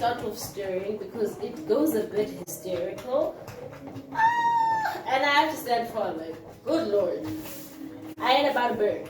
start off stirring because it goes a bit hysterical. And I have to stand for it. Like, good lord. I ain't about a bird.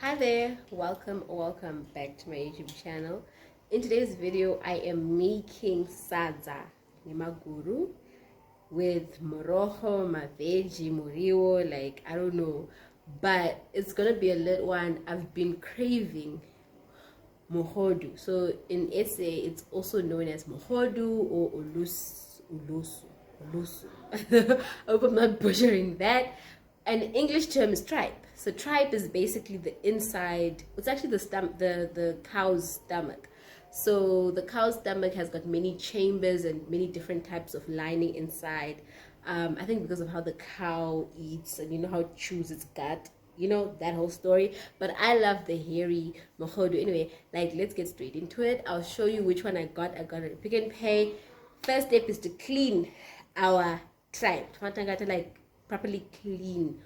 Hi there, welcome back to my YouTube channel. In today's video, I am making Sadza and Maguru with morojo, my veggie, muriwo, like I don't know, but it's gonna be a little one. I've been craving mohodu. So in SA, it's also known as mohodu or ulusu. I hope I'm not butchering that. An English term is tripe. So tripe is basically the inside. It's actually the cow's stomach. So the cow's stomach has got many chambers and many different types of lining inside. I think because of how the cow eats and you know how it chews its gut, you know that whole story. But I love the hairy mohodu. Anyway, like let's get straight into it. I'll show you which one I got. I got it at Pick n Pay. First step is to clean our tripe. Like properly clean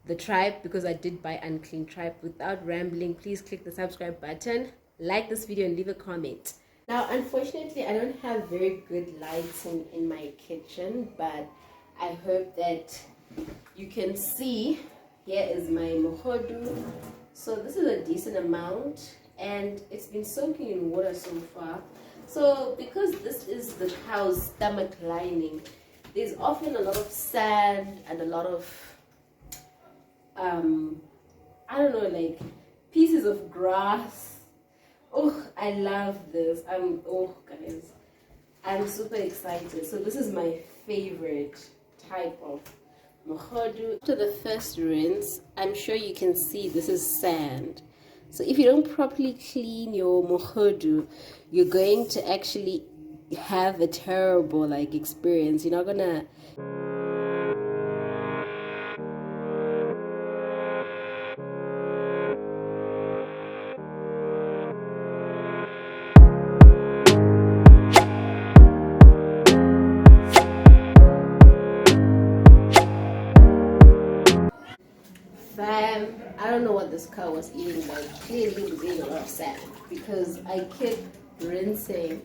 the tripe because I did buy unclean tripe. Without rambling, please click the subscribe button, like this video, and leave a comment. Now, unfortunately, I don't have very good lighting in my kitchen, but I hope that you can see. Here is my mohodu. So this is a decent amount, and it's been soaking in water so far. So because this is the cow's stomach lining, there's often a lot of sand and a lot of I don't know, like pieces of grass. Oh, I love this. Guys, I'm super excited. So this is my favorite type of mohodu. After the first rinse, I'm sure you can see this is sand. So if you don't properly clean your mohodu, you're going to actually have a terrible experience. You're not gonna I don't know what this cow was eating, but clearly it was eating a lot of sand because I kept rinsing.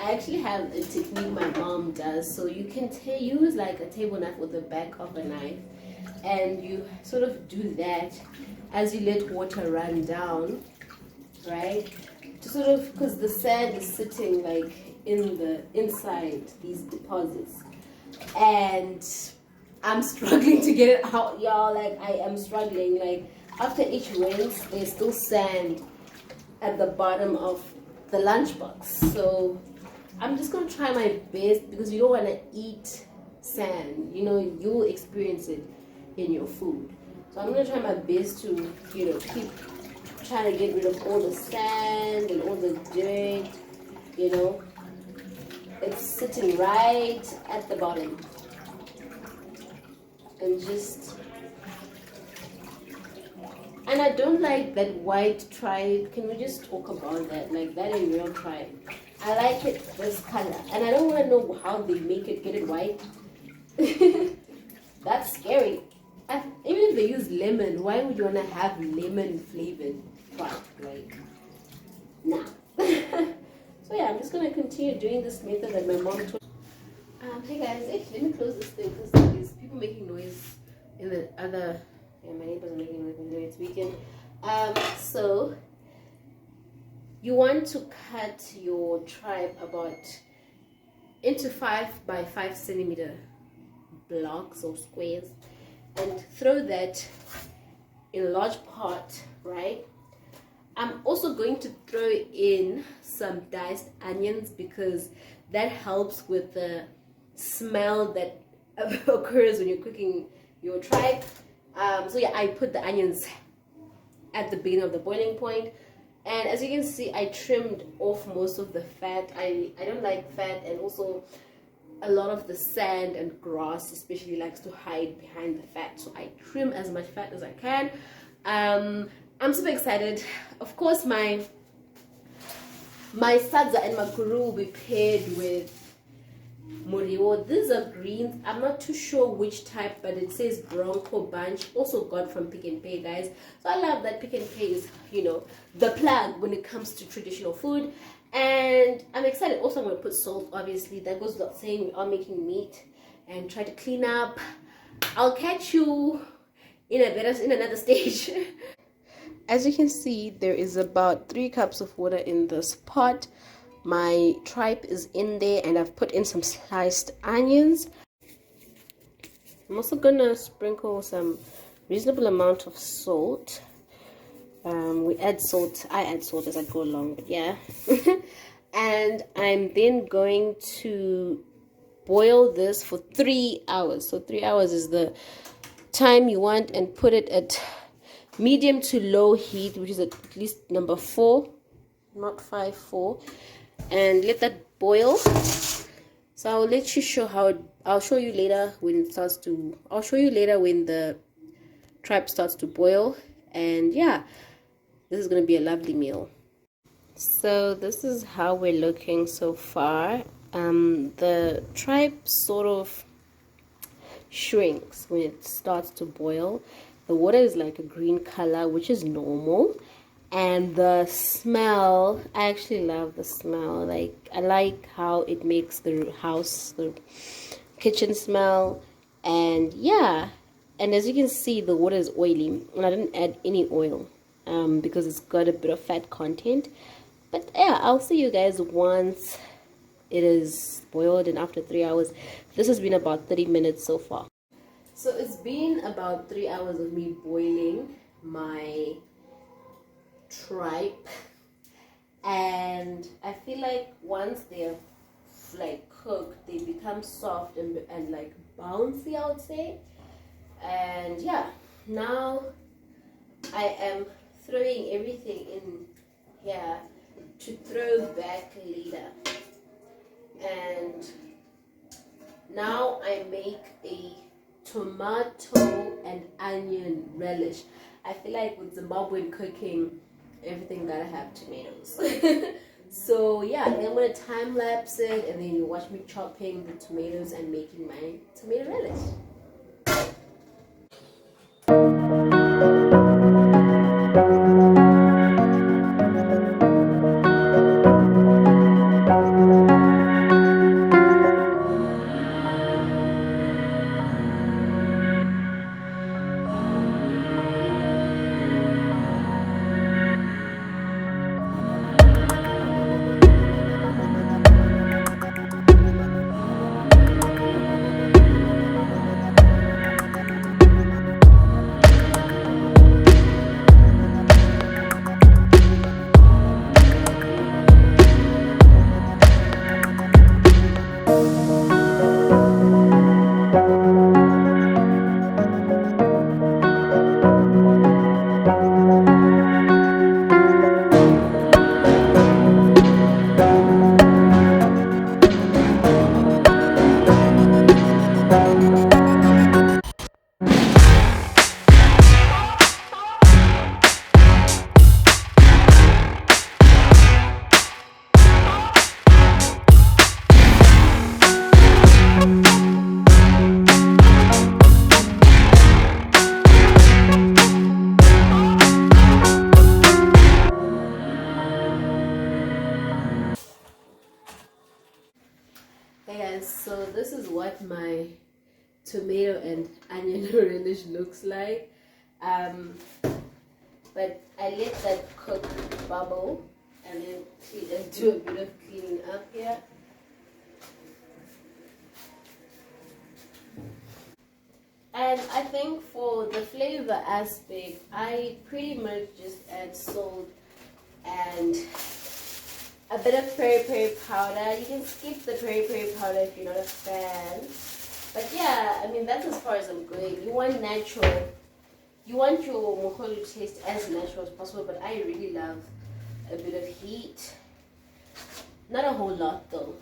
I actually have a technique my mom does. So you can use like a table knife with the back of a knife, and you sort of do that as you let water run down, right? To sort of, because the sand is sitting like inside these deposits, and I'm struggling to get it out, y'all. Like I am struggling. Like after each rinse, there's still sand at the bottom of the lunchbox. So I'm just gonna try my best because you don't want to eat sand. You know, you'll experience it in your food. So I'm gonna try my best to, keep trying to get rid of all the sand and all the dirt. You know, it's sitting right at the bottom. And I don't like that white tripe. Can we just talk about that? Like that in real tripe. I like it this color, and I don't want to know how they get it white. That's scary. Even if they use lemon, why would you want to have lemon flavored tripe? Like, nah. So yeah, I'm just gonna continue doing this method that my mom taught. Hey guys, let me close this thing because there's people making noise in the other. Yeah, my neighbors are making noise. It's weekend. So you want to cut your tripe about into 5 by 5 centimeter blocks or squares, and throw that in a large pot, right? I'm also going to throw in some diced onions because that helps with the smell that occurs when you're cooking your tripe. So yeah, I put the onions at the beginning of the boiling point, and as you can see, I trimmed off most of the fat. I don't like fat, and also a lot of the sand and grass especially likes to hide behind the fat, so I trim as much fat as I can. I'm super excited. Of course, my Sadza and Maguru will be paired with muriwo. These are greens. I'm not too sure which type, but it says Bronco Bunch. Also got from Pick and Pay, guys. So I love that Pick and Pay is, you know, the plug when it comes to traditional food. And I'm excited. Also, I'm going to put salt, obviously. That goes without saying. We are making meat and try to clean up. I'll catch you in another stage. As you can see, there is about 3 cups of water in this pot. My tripe is in there, and I've put in some sliced onions. I'm also gonna sprinkle some reasonable amount of salt. We add salt. I add salt as I go along, but yeah. And I'm then going to boil this for 3 hours. So 3 hours is the time you want, and put it at medium to low heat, which is at least number 4, not 5, 4, and let that boil. So I'll let you show how I'll show you later when it starts to I'll show you later when the tripe starts to boil. And yeah, this is going to be a lovely meal. So this is how we're looking so far. The tripe sort of shrinks when it starts to boil. The water is like a green color, which is normal. And the smell, I actually love the smell. Like, I like how it makes the house, the kitchen smell. And yeah, and as you can see, the water is oily, and I didn't add any oil because it's got a bit of fat content. But yeah, I'll see you guys once it is boiled and after 3 hours. This has been about 30 minutes so far. So it's been about 3 hours of me boiling my tripe, and I feel like once they're like cooked, they become soft and like bouncy, I would say. And yeah, now I am throwing everything in here to throw back later. And now I make a tomato and onion relish. I feel like with Zimbabwean cooking, everything gotta have tomatoes. So yeah, then I'm gonna time lapse it, and then you watch me chopping the tomatoes and making my tomato relish. Hey guys, so this is what my tomato and onion relish looks like. But I let that cook bubble, and then do a bit of cleaning up here. And I think for the flavor aspect, I pretty much just add salt and a bit of peri powder. You can skip the peri powder if you're not a fan. But yeah, I mean, that's as far as I'm going. You want natural. You want your mohodu to taste as natural as possible, but I really love a bit of heat. Not a whole lot though.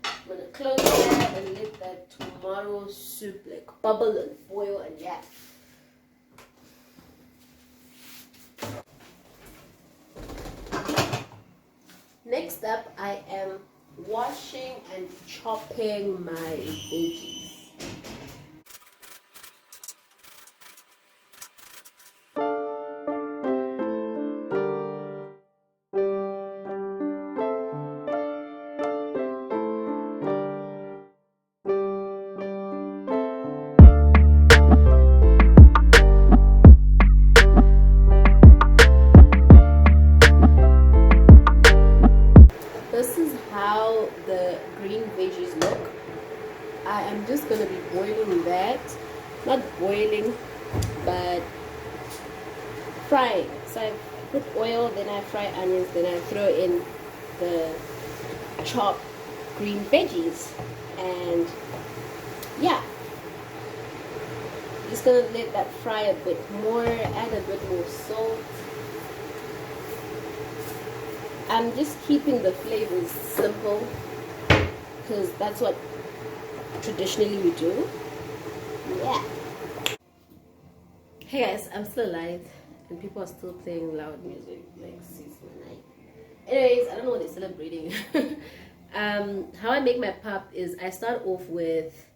I'm gonna close that and let that tomato soup like bubble and boil, and yeah. Next up, I am washing and chopping my veggies. This is how the green veggies look. I am just going to be boiling that. Not boiling, but frying. So I put oil, then I fry onions, then I throw in the chopped green veggies. And yeah, just going to let that fry a bit more, add a bit more salt. I'm just keeping the flavors simple because that's what traditionally we do. Yeah. Hey guys, I'm still alive and people are still playing loud music like 6 midnight. Anyways, I don't know what they're celebrating. How I make my pap is I start off with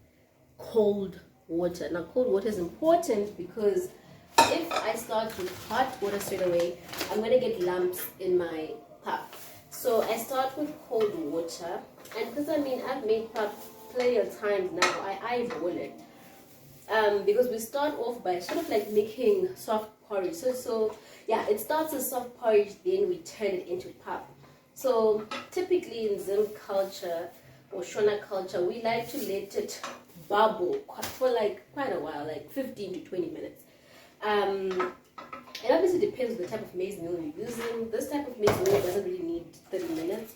cold water. Now cold water is important because if I start with hot water straight away, I'm going to get lumps in my pap. So I start with cold water, and because I've made pap plenty of times now, I eyeball it. Because we start off by sort of like making soft porridge. So yeah, it starts as soft porridge, then we turn it into pap. So typically in Zim culture or Shona culture, we like to let it bubble for like quite a while, like 15 to 20 minutes. It obviously depends on the type of maize meal you're using. This type of maize meal doesn't really need 30 minutes.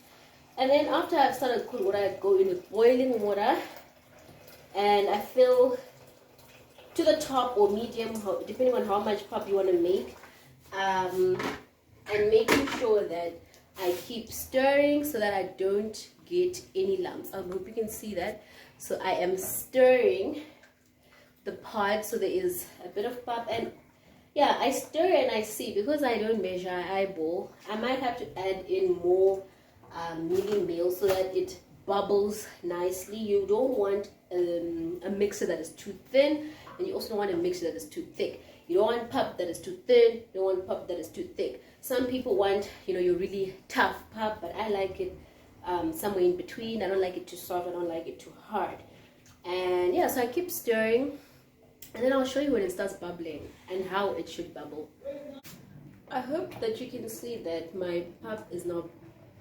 And then after I've started cold water, I go in with boiling water and I fill to the top or medium, depending on how much pap you want to make, and making sure that I keep stirring so that I don't get any lumps. I hope you can see that. So I am stirring the pot so there is a bit of pap, and yeah, I stir and I see, because I don't measure, I eyeball, I might have to add in more kneading meal so that it bubbles nicely. You don't want a mixer that is too thin, and you also don't want a mixer that is too thick. You don't want pap that is too thin, you don't want pap that is too thick. Some people want, your really tough pap, but I like it somewhere in between. I don't like it too soft, I don't like it too hard. And yeah, so I keep stirring, and then I'll show you when it starts bubbling and how it should bubble. I hope that you can see that my pap is not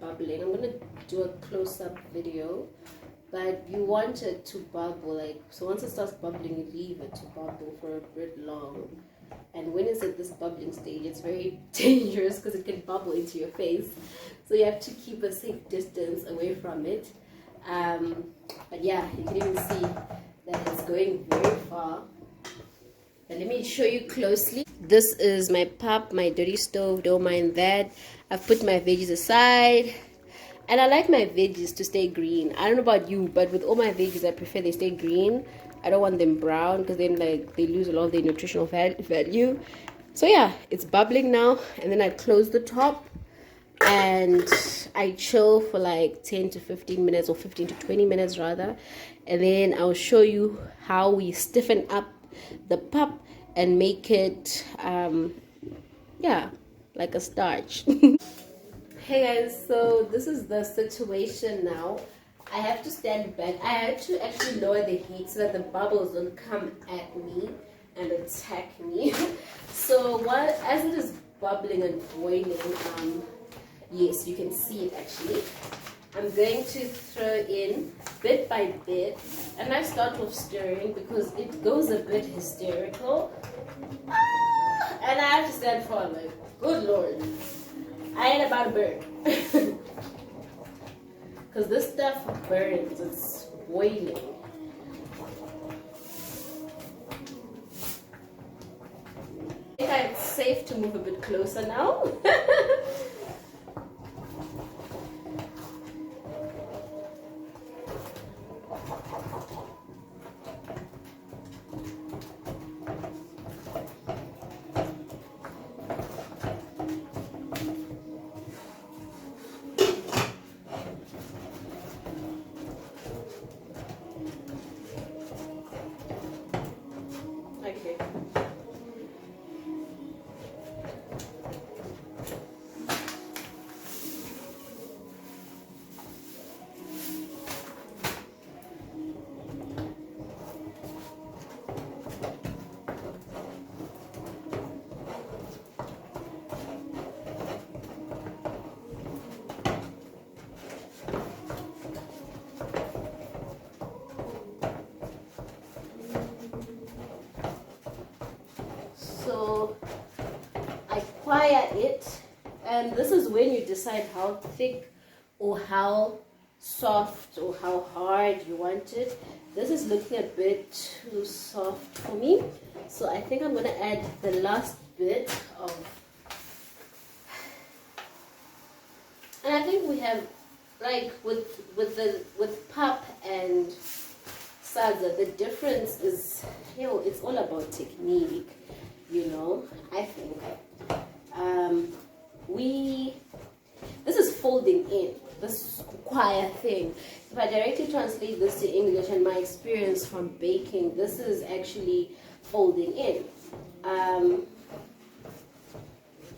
bubbling. I'm going to do a close-up video, but you want it to bubble, so once it starts bubbling, you leave it to bubble for a bit long. And when it's at this bubbling stage, it's very dangerous because it can bubble into your face, so you have to keep a safe distance away from it. But yeah, you can even see that it's going very far. But let me show you closely. This is my pap, my dirty stove, don't mind that. I've put my veggies aside, and I like my veggies to stay green. I don't know about you, but with all my veggies I prefer they stay green. I don't want them brown because then they lose a lot of their nutritional value. So yeah, it's bubbling now, and then I close the top and I chill for like 10 to 15 minutes, or 15 to 20 minutes rather, and then I'll show you how we stiffen up the pap and make it yeah, like a starch. Hey guys, so this is the situation now. I have to stand back. I had to actually lower the heat so that the bubbles don't come at me and attack me. So as it is bubbling and boiling, yes, you can see it actually, I'm going to throw in bit by bit, and I start off stirring because it goes a bit hysterical. And I have to stand for like, good lord, I ain't about to burn. Because this stuff burns, it's boiling. I think it's safe to move a bit closer now. require it, and this is when you decide how thick or how soft or how hard you want it. This is looking a bit too soft for me, so I think I'm going to add the last bit of, and I think we have, like with pap and sadza, the difference is, it's all about technique, I think. This is folding in, this choir thing. If I directly translate this to English and my experience from baking, this is actually folding in.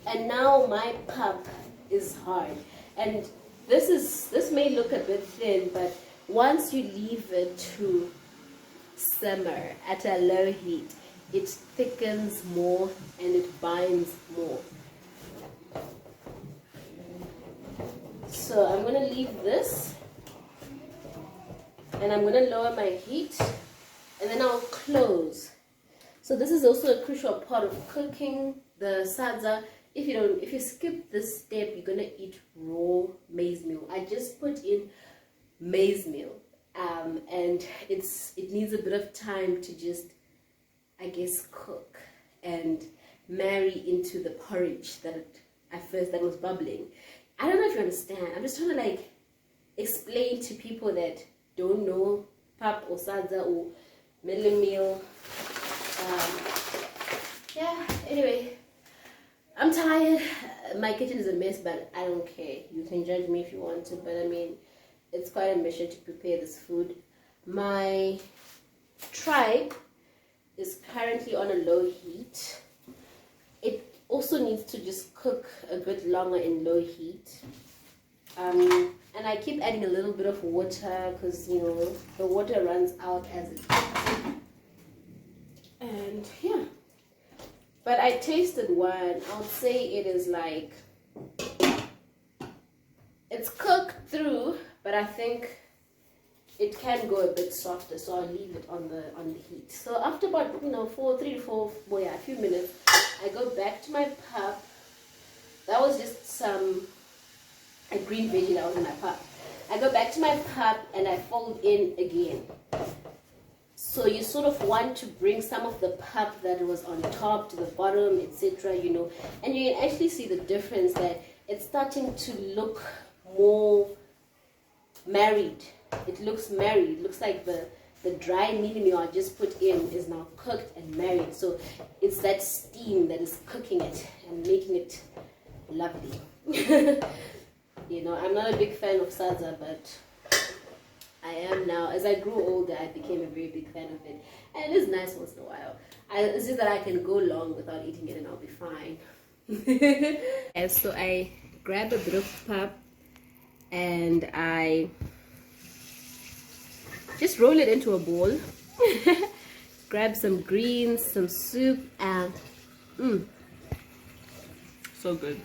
And now my pap is hard. And this may look a bit thin, but once you leave it to simmer at a low heat, it thickens more and it binds more. So I'm going to leave this, and I'm going to lower my heat, and then I'll close. So this is also a crucial part of cooking the sadza. If you skip this step, you're going to eat raw maize meal. I just put in maize meal, and it needs a bit of time to just, I guess, cook and marry into the porridge that was bubbling. I don't know if you understand. I'm just trying to like explain to people that don't know pap or sadza or middle meal. Anyway, I'm tired. My kitchen is a mess, but I don't care. You can judge me if you want to, but I mean, it's quite a mission to prepare this food. My tripe is currently on a low heat. It also needs to just cook a bit longer in low heat. And I keep adding a little bit of water because, the water runs out as it cooks. And yeah. But I tasted one. I would say it is like, it's cooked through, but I think it can go a bit softer, so I'll leave it on the heat. So after about 3 to 4 a few minutes, I go back to my pap. That was just a green veggie that was in my pap. I go back to my pap and I fold in again. So you sort of want to bring some of the pap that was on top to the bottom, etc. And you can actually see the difference that it's starting to look more married. It looks married. It looks like the dry mealie meal I just put in is now cooked and married. So it's that steam that is cooking it and making it lovely. I'm not a big fan of sadza, but I am now. As I grew older, I became a very big fan of it. And it is nice once in a while. It's just that I can go long without eating it and I'll be fine. And so I grab a bit of pap and I just roll it into a bowl. Grab some greens, some soup, and so good.